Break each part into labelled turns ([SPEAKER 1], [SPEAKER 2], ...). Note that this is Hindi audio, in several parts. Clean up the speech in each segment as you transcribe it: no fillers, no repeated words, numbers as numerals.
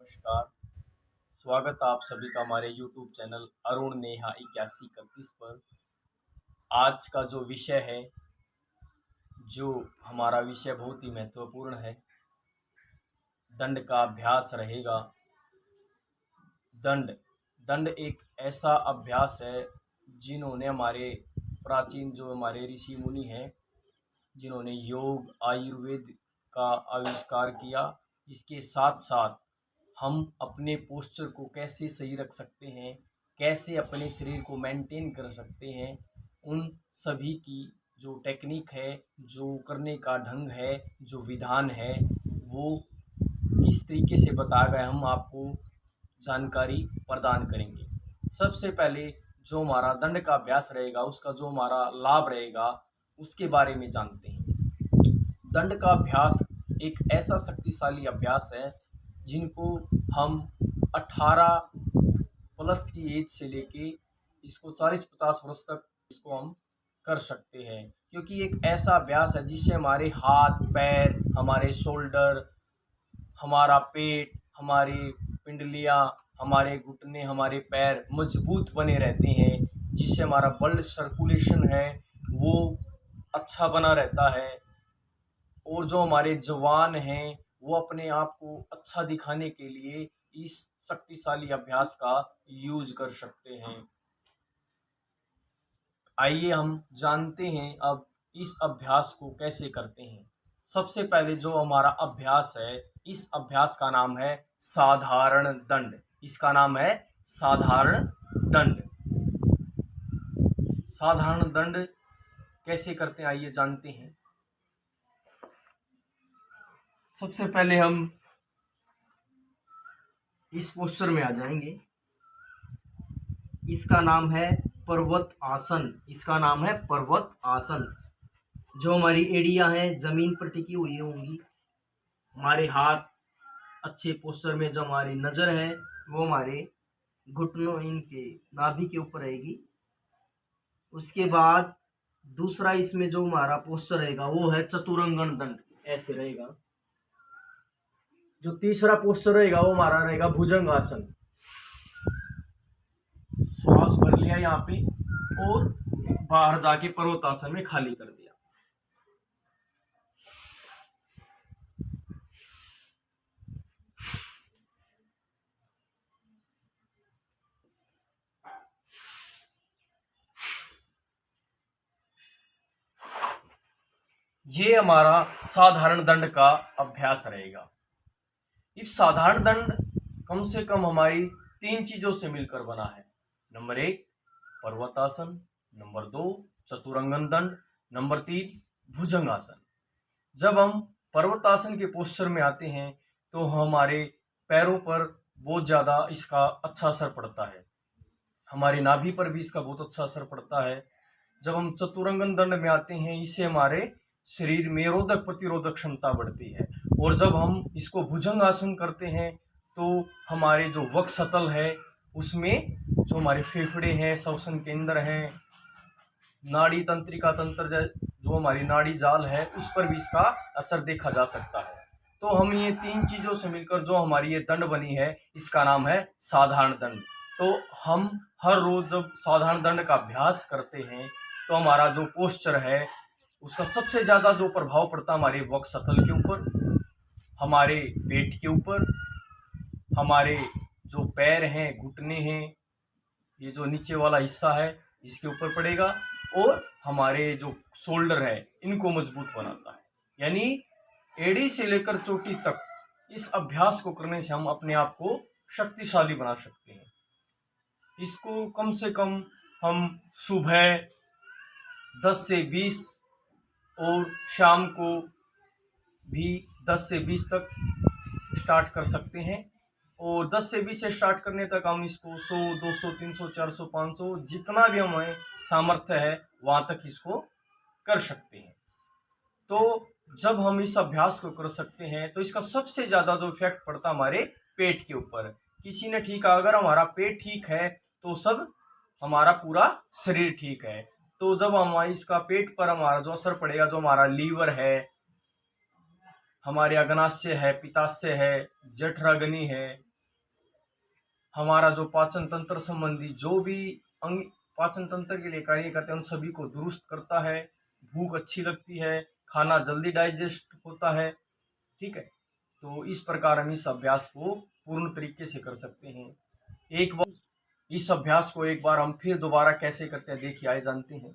[SPEAKER 1] नमस्कार। स्वागत है आप सभी का हमारे YouTube चैनल अरुण नेहा 8131 पर। आज का जो विषय है, जो हमारा विषय बहुत ही महत्वपूर्ण है, दंड का अभ्यास रहेगा। दंड दंड एक ऐसा अभ्यास है जिन्होंने हमारे प्राचीन जो हमारे ऋषि मुनि हैं, जिन्होंने योग आयुर्वेद का आविष्कार किया। इसके साथ साथ हम अपने पोस्चर को कैसे सही रख सकते हैं, कैसे अपने शरीर को मेंटेन कर सकते हैं, उन सभी की जो टेक्निक है, जो करने का ढंग है, जो विधान है, वो किस तरीके से बताया गया हम आपको जानकारी प्रदान करेंगे। सबसे पहले जो हमारा दंड का अभ्यास रहेगा, उसका जो हमारा लाभ रहेगा, उसके बारे में जानते हैं। दंड का अभ्यास एक ऐसा शक्तिशाली अभ्यास है जिनको हम 18 प्लस की एज से लेके इसको 40-50 वर्ष तक इसको हम कर सकते हैं, क्योंकि एक ऐसा अभ्यास है जिससे हमारे हाथ पैर, हमारे शोल्डर, हमारा पेट, हमारी पिंडलियाँ, हमारे घुटने, हमारे पैर मजबूत बने रहते हैं, जिससे हमारा ब्लड सर्कुलेशन है वो अच्छा बना रहता है। और जो हमारे जवान हैं वो अपने आप को अच्छा दिखाने के लिए इस शक्तिशाली अभ्यास का यूज कर सकते हैं। आइए हम जानते हैं अब इस अभ्यास को कैसे करते हैं। सबसे पहले जो हमारा अभ्यास है, इस अभ्यास का नाम है साधारण दंड। इसका नाम है साधारण दंड। साधारण दंड कैसे करते हैं आइए जानते हैं। सबसे पहले हम इस पोस्चर में आ जाएंगे। इसका नाम है पर्वत आसन। इसका नाम है पर्वत आसन। जो हमारी एड़ियां हैं जमीन पर टिकी हुई होंगी, हमारे हाथ अच्छे पोस्चर में, जो हमारी नजर है वो हमारे घुटनों इनके नाभि के ऊपर रहेगी। उसके बाद दूसरा इसमें जो हमारा पोस्चर रहेगा वो है चतुरंगन दंड, ऐसे रहेगा। जो तीसरा पोस्चर रहेगा वो हमारा रहेगा भुजंग आसन। श्वास भर लिया यहाँ पे और बाहर जाके पर्वतासन में खाली कर दिया। ये हमारा साधारण दंड का अभ्यास रहेगा। इस साधारण दंड कम से कम हमारी 3 चीजों से मिलकर बना है। नंबर 1 पर्वतासन, नंबर 2 चतुरंगन दंड, नंबर 3 भुजंगासन। जब हम पर्वतासन के पोस्चर में आते हैं तो हमारे पैरों पर बहुत ज़्यादा इसका अच्छा असर पड़ता है, हमारे नाभि पर भी इसका बहुत अच्छा असर पड़ता है। जब हम चतुरंगन दंड में आते हैं, इससे हमारे शरीर में रोधक प्रतिरोधक क्षमता बढ़ती है। और जब हम इसको भुजंग आसन करते हैं तो हमारे जो वक्षस्थल है उसमें जो हमारे फेफड़े हैं, श्वसन केंद्र हैं, नाड़ी तंत्रिका तंत्र, जो हमारी नाड़ी जाल है, उस पर भी इसका असर देखा जा सकता है। तो हम ये 3 चीज़ों से मिलकर जो हमारी ये दंड बनी है, इसका नाम है साधारण दंड। तो हम हर रोज जब साधारण दंड का अभ्यास करते हैं तो हमारा जो पोस्चर है उसका सबसे ज़्यादा जो प्रभाव पड़ता है हमारे वक्षस्थल के ऊपर, हमारे पेट के ऊपर, हमारे जो पैर हैं, घुटने हैं, ये जो नीचे वाला हिस्सा है इसके ऊपर पड़ेगा, और हमारे जो शोल्डर है इनको मजबूत बनाता है। यानी एड़ी से लेकर चोटी तक इस अभ्यास को करने से हम अपने आप को शक्तिशाली बना सकते हैं। इसको कम से कम हम सुबह 10 से 20 और शाम को भी 10 से 20 तक स्टार्ट कर सकते हैं। और 10 से 20 से स्टार्ट करने तक हम इसको 100, 200, 300, 400, 500 जितना भी हमें सामर्थ्य है वहाँ तक इसको कर सकते हैं। तो जब हम इस अभ्यास को कर सकते हैं तो इसका सबसे ज़्यादा जो इफेक्ट पड़ता है हमारे पेट के ऊपर। किसी ने ठीक है, अगर हमारा पेट ठीक है तो सब हमारा पूरा शरीर ठीक है। तो जब हमारा इसका पेट पर हमारा जो असर पड़ेगा, जो हमारा लीवर है, हमारे अग्नाशय है, पित्ताशय है, जठराग्नि है, हमारा जो पाचन तंत्र संबंधी जो भी अंग पाचन तंत्र के लिए कार्य करते हैं उन सभी को दुरुस्त करता है। भूख अच्छी लगती है, खाना जल्दी डाइजेस्ट होता है। ठीक है, तो इस प्रकार हम इस अभ्यास को पूर्ण तरीके से कर सकते हैं। एक बार इस अभ्यास को एक बार हम फिर दोबारा कैसे करते हैं देखिए, आए जानते हैं।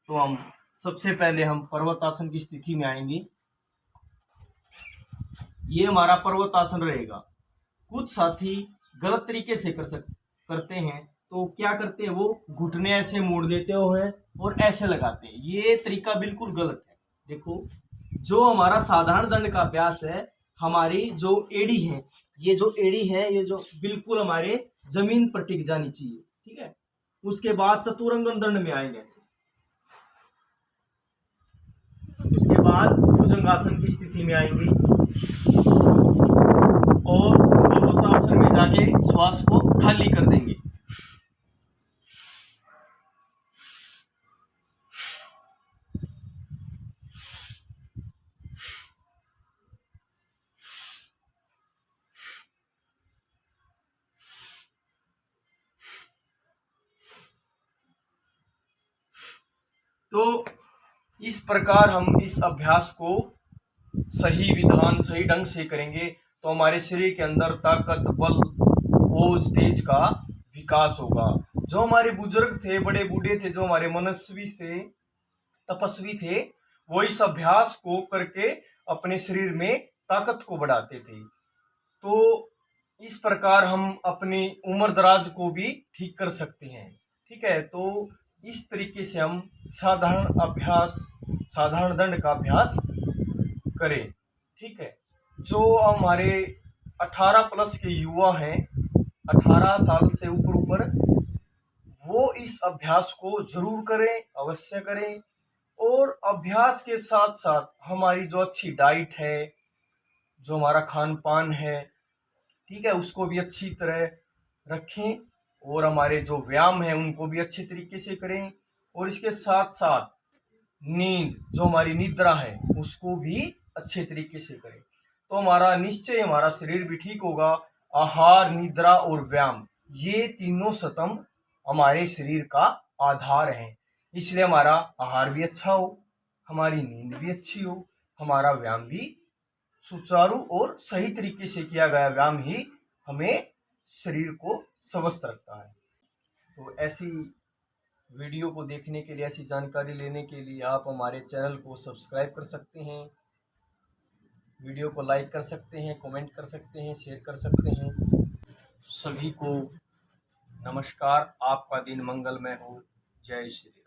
[SPEAKER 1] तो हम सबसे पहले हम पर्वतासन की स्थिति में आएंगे। ये हमारा पर्वतासन रहेगा। कुछ साथी गलत तरीके से करते हैं, तो क्या करते हैं, वो घुटने ऐसे मोड़ देते हैं और ऐसे लगाते हैं। ये तरीका बिल्कुल गलत है। देखो, जो हमारा साधारण दंड का अभ्यास है, हमारी जो एड़ी है, ये जो एड़ी है, ये जो बिल्कुल हमारे जमीन पर टिक जानी चाहिए। ठीक है, उसके बाद चतुरंगन दंड में आएंगे ऐसे। उसके बाद भुजंगासन की स्थिति में आएंगे और पर्वतासन में जाके श्वास को खाली कर देंगे। तो इस प्रकार हम इस अभ्यास को सही विधान, सही ढंग से करेंगे तो हमारे शरीर के अंदर ताकत, बल, ओज, तेज का विकास होगा। जो हमारे बुजुर्ग थे, बड़े बूढ़े थे, जो हमारे मनस्वी थे, तपस्वी थे, वो इस अभ्यास को करके अपने शरीर में ताकत को बढ़ाते थे। तो इस प्रकार हम अपनी उम्र दराज को भी ठीक कर सकते हैं। ठीक है, तो इस तरीके से हम साधारण दंड का अभ्यास करें। ठीक है, जो हमारे 18 प्लस के युवा हैं, 18 साल से ऊपर वो इस अभ्यास को जरूर करें, अवश्य करें। और अभ्यास के साथ साथ हमारी जो अच्छी डाइट है, जो हमारा खान पान है, ठीक है, उसको भी अच्छी तरह रखें। और हमारे जो व्यायाम है उनको भी अच्छे तरीके से करें। और इसके साथ साथ नींद, जो हमारी निद्रा है, उसको भी अच्छे तरीके से करें। तो हमारा निश्चय हमारा शरीर भी ठीक होगा। आहार, निद्रा और व्यायाम, ये तीनों स्तंभ हमारे शरीर का आधार है। इसलिए हमारा आहार भी अच्छा हो, हमारी नींद भी अच्छी हो, हमारा व्यायाम भी सुचारू और सही तरीके से किया गया व्यायाम ही हमें शरीर को स्वस्थ रखता है। तो ऐसी वीडियो को देखने के लिए, ऐसी जानकारी लेने के लिए आप हमारे चैनल को सब्सक्राइब कर सकते हैं, वीडियो को लाइक कर सकते हैं, कमेंट कर सकते हैं, शेयर कर सकते हैं। सभी को नमस्कार, आपका दिन मंगलमय हो। जय श्री राम।